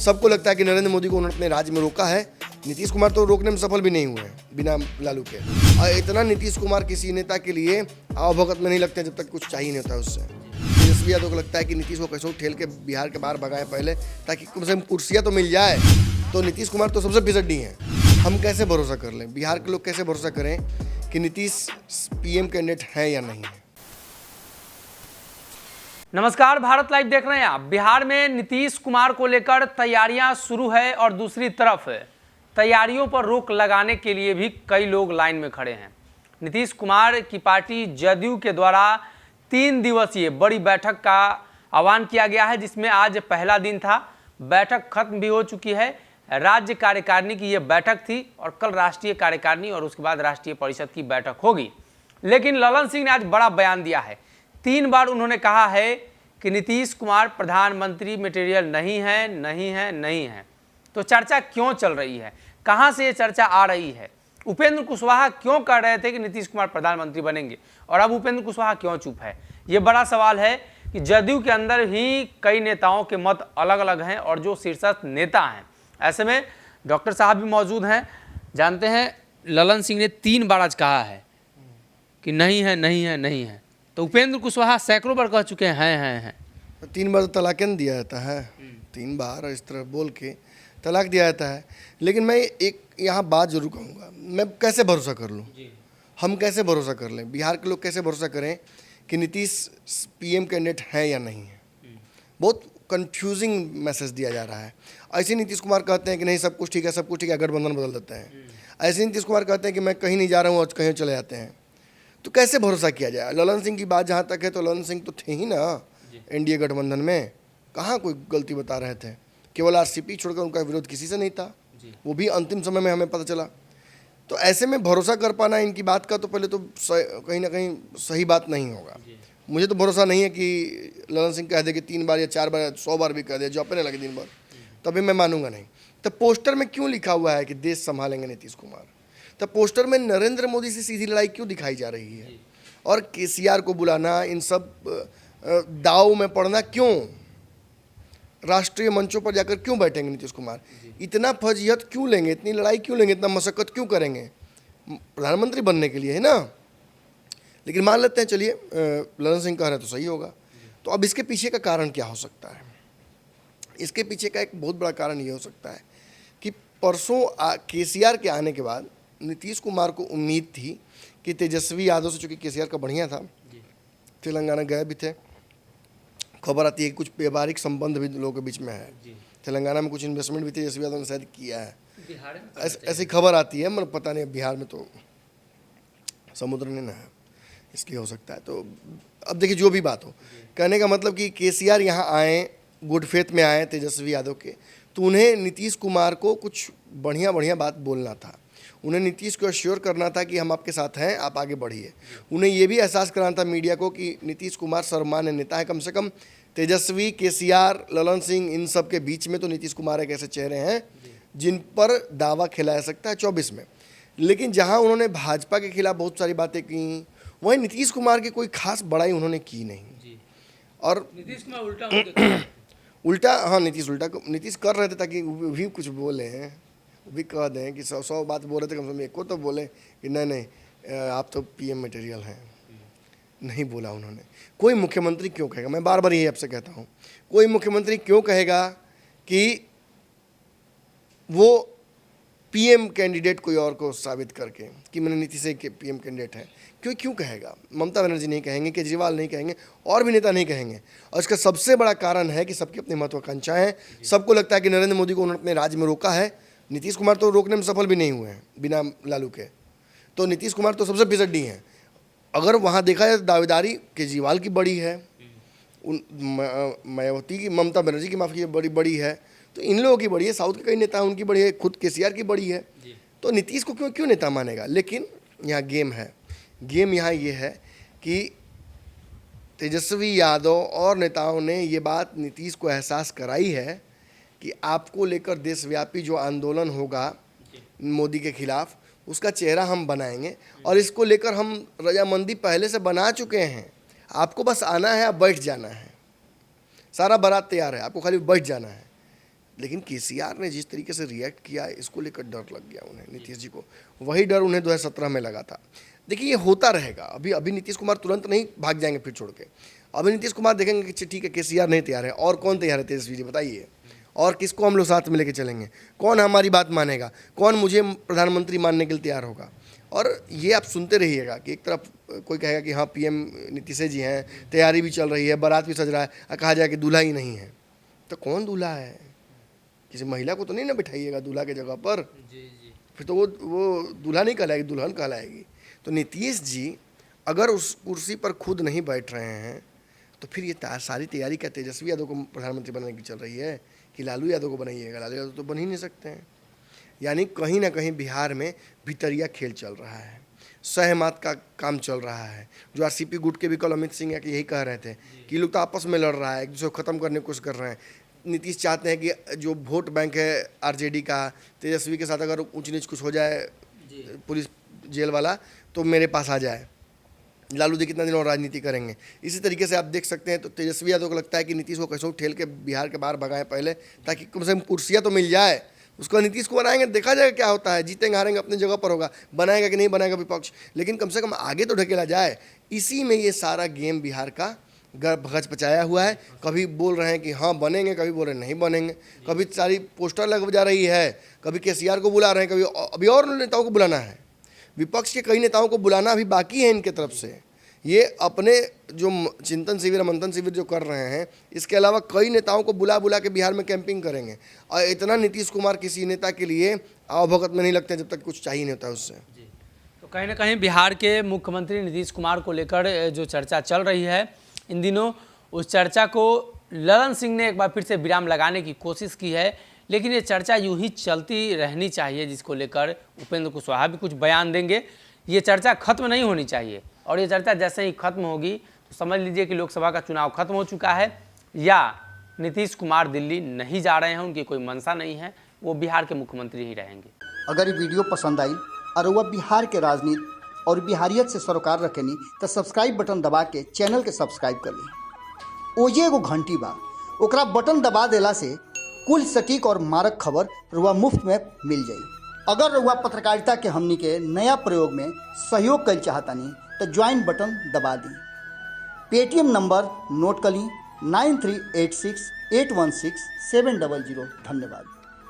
सबको लगता है कि नरेंद्र मोदी को उन्होंने अपने राज्य में रोका है। नीतीश कुमार तो रोकने में सफल भी नहीं हुए हैं बिना लालू के। और इतना नीतीश कुमार किसी नेता के लिए आवभगत में नहीं लगते जब तक कुछ चाहिए नहीं होता उससे। तेजस्वी यादव को लगता है कि नीतीश को कैसे ठेल के बिहार के बाहर भगाएं पहले, ताकि कम से कम कुर्सियाँ तो मिल जाए। तो नीतीश कुमार तो सबसे फिसड्डी हैं। हम कैसे भरोसा कर लें, बिहार के लोग कैसे भरोसा करें कि नीतीश पीएम कैंडिडेट है या नहीं है। नमस्कार, भारत लाइव देख रहे हैं आप। बिहार में नीतीश कुमार को लेकर तैयारियां शुरू है और दूसरी तरफ तैयारियों पर रोक लगाने के लिए भी कई लोग लाइन में खड़े हैं। नीतीश कुमार की पार्टी जदयू के द्वारा 3 दिवसीय बड़ी बैठक का आह्वान किया गया है, जिसमें आज पहला दिन था। बैठक खत्म भी हो चुकी है। राज्य कार्यकारिणी की यह बैठक थी और कल राष्ट्रीय कार्यकारिणी और उसके बाद राष्ट्रीय परिषद की बैठक होगी। लेकिन ललन सिंह ने आज बड़ा बयान दिया है। 3 बार उन्होंने कहा है कि नीतीश कुमार प्रधानमंत्री मटेरियल नहीं है। तो चर्चा क्यों चल रही है, कहां से ये चर्चा आ रही है? उपेंद्र कुशवाहा क्यों कह रहे थे कि नीतीश कुमार प्रधानमंत्री बनेंगे और अब उपेंद्र कुशवाहा क्यों चुप है? ये बड़ा सवाल है कि जदयू के अंदर ही कई नेताओं के मत अलग अलग हैं और जो शीर्षस्थ नेता हैं, ऐसे में डॉक्टर साहब भी मौजूद हैं। जानते हैं, ललन सिंह ने 3 बार आज कहा है कि नहीं है। तो उपेंद्र कुशवाहा सैकड़ों बार कह चुके हैं। 3 बार तो तलाक़न दिया जाता है, 3 बार इस तरह बोल के तलाक दिया जाता है। लेकिन मैं एक यहाँ बात जरूर कहूँगा, मैं कैसे भरोसा कर लूँ, हम कैसे भरोसा कर लें, बिहार के लोग कैसे भरोसा करें कि नीतीश पीएम कैंडिडेट है या नहीं है। बहुत कंफ्यूजिंग मैसेज दिया जा रहा है। ऐसे नीतीश कुमार कहते हैं कि नहीं सब कुछ ठीक है, गठबंधन बदल देते हैं। ऐसे नीतीश कुमार कहते हैं कि मैं कहीं नहीं जा रहा हूँ और कहीं चले जाते हैं। तो कैसे भरोसा किया जाए? ललन सिंह की बात जहाँ तक है तो ललन सिंह तो थे ही ना एनडीए गठबंधन में, कहाँ कोई गलती बता रहे थे। केवल आरसीपी छोड़कर उनका विरोध किसी से नहीं था, वो भी अंतिम समय में हमें पता चला। तो ऐसे में भरोसा कर पाना इनकी बात का तो पहले तो कहीं ना कहीं सही बात नहीं होगा। मुझे तो भरोसा नहीं है कि ललन सिंह कह दे कि 3 बार या 4 बार या 100 बार भी कह दे, जो अपने लगे दिन भर, तभी मैं मानूंगा नहीं। तो पोस्टर में क्यों लिखा हुआ है कि देश संभालेंगे नीतीश कुमार? तो पोस्टर में नरेंद्र मोदी से सीधी लड़ाई क्यों दिखाई जा रही है? और केसीआर को बुलाना, इन सब दाव में पड़ना क्यों? राष्ट्रीय मंचों पर जाकर क्यों बैठेंगे नीतीश कुमार? इतना फजीहत क्यों लेंगे, इतनी लड़ाई क्यों लेंगे, इतना मशक्कत क्यों करेंगे? प्रधानमंत्री बनने के लिए है ना। लेकिन मान लेते हैं, चलिए ललन सिंह कह रहे हैं तो सही होगा। तो अब इसके पीछे का कारण क्या हो सकता है? इसके पीछे का एक बहुत बड़ा कारण ये हो सकता है कि परसों केसीआर के आने के बाद नीतीश कुमार को उम्मीद थी कि तेजस्वी यादव से, चूँकि केसीआर का बढ़िया था, तेलंगाना गए भी थे, खबर आती है कि कुछ व्यापारिक संबंध भी लोगों के बीच में है। तेलंगाना में कुछ इन्वेस्टमेंट भी तेजस्वी यादव ने शायद किया है, ऐसी खबर आती है। मतलब पता नहीं, बिहार में तो समुद्र नहीं ना है, इसलिए हो सकता है। तो अब देखिए, जो भी बात हो, कहने का मतलब कि केसीआर यहाँ आए, गुड फेथ में आए तेजस्वी यादव के, तो उन्हें नीतीश कुमार को कुछ बढ़िया बात बोलना था। उन्हें नीतीश को अश्योर करना था कि हम आपके साथ हैं, आप आगे बढ़िए। उन्हें ये भी एहसास कराना था मीडिया को कि नीतीश कुमार सर्वमान्य नेता है। कम से कम तेजस्वी, केसीआर, ललन सिंह, इन सब के बीच में तो नीतीश कुमार एक ऐसे चेहरे हैं जिन पर दावा खिलाया सकता है 24 में। लेकिन जहाँ उन्होंने भाजपा के खिलाफ बहुत सारी बातें की, वहीं नीतीश कुमार की कोई खास बड़ाई उन्होंने की नहीं। और नीतीश कुमार उल्टा हाँ, नीतीश कर रहे थे ताकि वो भी कुछ बोले हैं, वो भी कह दें कि 100 बात बोल रहे थे, कम से कम एक को तो बोले कि नहीं आप तो पीएम मटेरियल हैं। नहीं बोला उन्होंने। कोई मुख्यमंत्री क्यों कहेगा, मैं बार बार यही आपसे कहता हूँ, कोई मुख्यमंत्री क्यों कहेगा कि वो पीएम कैंडिडेट कोई और को साबित करके कि मैंने नीतीश से पीएम कैंडिडेट है, क्यों कहेगा? ममता बनर्जी नहीं कहेंगे, केजरीवाल नहीं कहेंगे, और भी नेता नहीं कहेंगे। और इसका सबसे बड़ा कारण है कि सबकी अपनी महत्वाकांक्षाएं हैं। सबको लगता है कि नरेंद्र मोदी को उन्होंने अपने राज्य में रोका है। नीतीश कुमार तो रोकने में सफल भी नहीं हुए हैं बिना लालू के। तो नीतीश कुमार तो सबसे फिसड्डी हैं। अगर वहाँ देखा जाए तो दावेदारी केजरीवाल की बड़ी है, मायावती की, ममता बनर्जी की, माफ़ कीजिए, बड़ी है। तो इन लोगों की बड़ी है, साउथ के कई नेता हैं उनकी बड़ी है, खुद केसीआर की बड़ी है। तो नीतीश को क्यों नेता मानेगा? लेकिन यहाँ गेम है। गेम यहाँ ये है कि तेजस्वी यादव और नेताओं ने ये बात नीतीश को एहसास कराई है कि आपको लेकर देशव्यापी जो आंदोलन होगा मोदी के खिलाफ, उसका चेहरा हम बनाएंगे। और इसको लेकर हम रजामंदी पहले से बना चुके हैं। आपको बस आना है, आप बैठ जाना है। सारा बारात तैयार है, आपको खाली बैठ जाना है। लेकिन केसीआर ने जिस तरीके से रिएक्ट किया, इसको लेकर डर लग गया उन्हें, नीतीश जी को। वही डर उन्हें 2017 में लगा था। देखिए ये होता रहेगा, अभी नीतीश कुमार तुरंत नहीं भाग जाएंगे फिर छोड़ के। अभी नीतीश कुमार देखेंगे कि ठीक है केसीआर नहीं तैयार है, और कौन तैयार है तेजस्वी जी बताइए, और किसको हम लोग साथ में लेके चलेंगे, कौन हमारी बात मानेगा, कौन मुझे प्रधानमंत्री मानने के लिए तैयार होगा। और ये आप सुनते रहिएगा कि एक तरफ कोई कहेगा कि हाँ पीएम नीतीश जी हैं, तैयारी भी चल रही है, बारात भी सज रहा है, और कहा जाए कि दूल्हा ही नहीं है। तो कौन दूल्हा है? किसी महिला को तो नहीं ना बिठाइएगा दूल्हा की जगह पर, फिर तो वो दूल्हा नहीं कहलाएगी, दुल्हन कहलाएगी। तो नीतीश जी अगर उस कुर्सी पर खुद नहीं बैठ रहे हैं तो फिर ये सारी तैयारी क्या तेजस्वी यादव को प्रधानमंत्री बनाने की चल रही है कि लालू यादव को बनाइएगा? लालू यादव तो बन ही नहीं सकते हैं। यानी कहीं ना कहीं बिहार में भितरिया खेल चल रहा है, सहमत का काम चल रहा है। जो आरसीपी गुट के भी कल अमित सिंह यही कह रहे थे कि लोग तो आपस में लड़ रहा है, एक दूसरे को ख़त्म करने की कोशिश कर रहे हैं। नीतीश चाहते हैं कि जो वोट बैंक है आरजेडी का, तेजस्वी के साथ अगर ऊंच नीच कुछ हो जाए पुलिस जेल वाला तो मेरे पास आ जाए। लालू जी कितना दिन और राजनीति करेंगे। इसी तरीके से आप देख सकते हैं। तो तेजस्वी यादव को लगता है कि नीतीश को कैसे ठेल के बिहार के बाहर भगाएं पहले, ताकि कम से कम कुर्सियाँ तो मिल जाए। उसको नीतीश को बनाएंगे, देखा जाएगा क्या होता है, जीतेंगे हारेंगे अपनी जगह पर होगा, बनाएगा कि नहीं बनाएगा विपक्ष, लेकिन कम से कम आगे तो ढकेला जाए। इसी में ये सारा गेम बिहार का गच पचाया हुआ है। कभी बोल रहे हैं कि हाँ बनेंगे, कभी बोल रहे हैं नहीं बनेंगे, कभी सारी पोस्टर लग जा रही है, कभी केसीआर को बुला रहे हैं, कभी अभी और नेताओं को बुलाना है। विपक्ष के कई नेताओं को बुलाना अभी बाकी है इनके तरफ से। ये अपने जो चिंतन शिविर मंथन शिविर जो कर रहे हैं, इसके अलावा कई नेताओं को बुला बुला के बिहार में कैंपिंग करेंगे। और इतना नीतीश कुमार किसी नेता के लिए आवभगत में नहीं लगते जब तक कुछ चाहिए नहीं होता उससे। तो कहीं ना कहीं बिहार के मुख्यमंत्री नीतीश कुमार को लेकर जो चर्चा चल रही है इन दिनों, उस चर्चा को ललन सिंह ने एक बार फिर से विराम लगाने की कोशिश की है। लेकिन ये चर्चा यूं ही चलती रहनी चाहिए, जिसको लेकर उपेंद्र कुशवाहा भी कुछ बयान देंगे। ये चर्चा खत्म नहीं होनी चाहिए, और ये चर्चा जैसे ही खत्म होगी तो समझ लीजिए कि लोकसभा का चुनाव खत्म हो चुका है, या नीतीश कुमार दिल्ली नहीं जा रहे हैं, उनकी कोई मंशा नहीं है, वो बिहार के मुख्यमंत्री ही रहेंगे। अगर ये वीडियो पसंद आई और वह बिहार के राजनीति और बिहारियत से सरोकार रखेनी तो सब्सक्राइब बटन दबा के चैनल के सब्सक्राइब कर ली। ओजे एगो घंटी बा, ओकरा बटन दबा देला से कुल सटीक और मारक खबर रुआ मुफ्त में मिल जाई। अगर रुआ पत्रकारिता के हमनी के नया प्रयोग में सहयोग कर चाहतानी तो ज्वाइन बटन दबा दी। पेटीएम नंबर नोट कर ली 9386816700। धन्यवाद।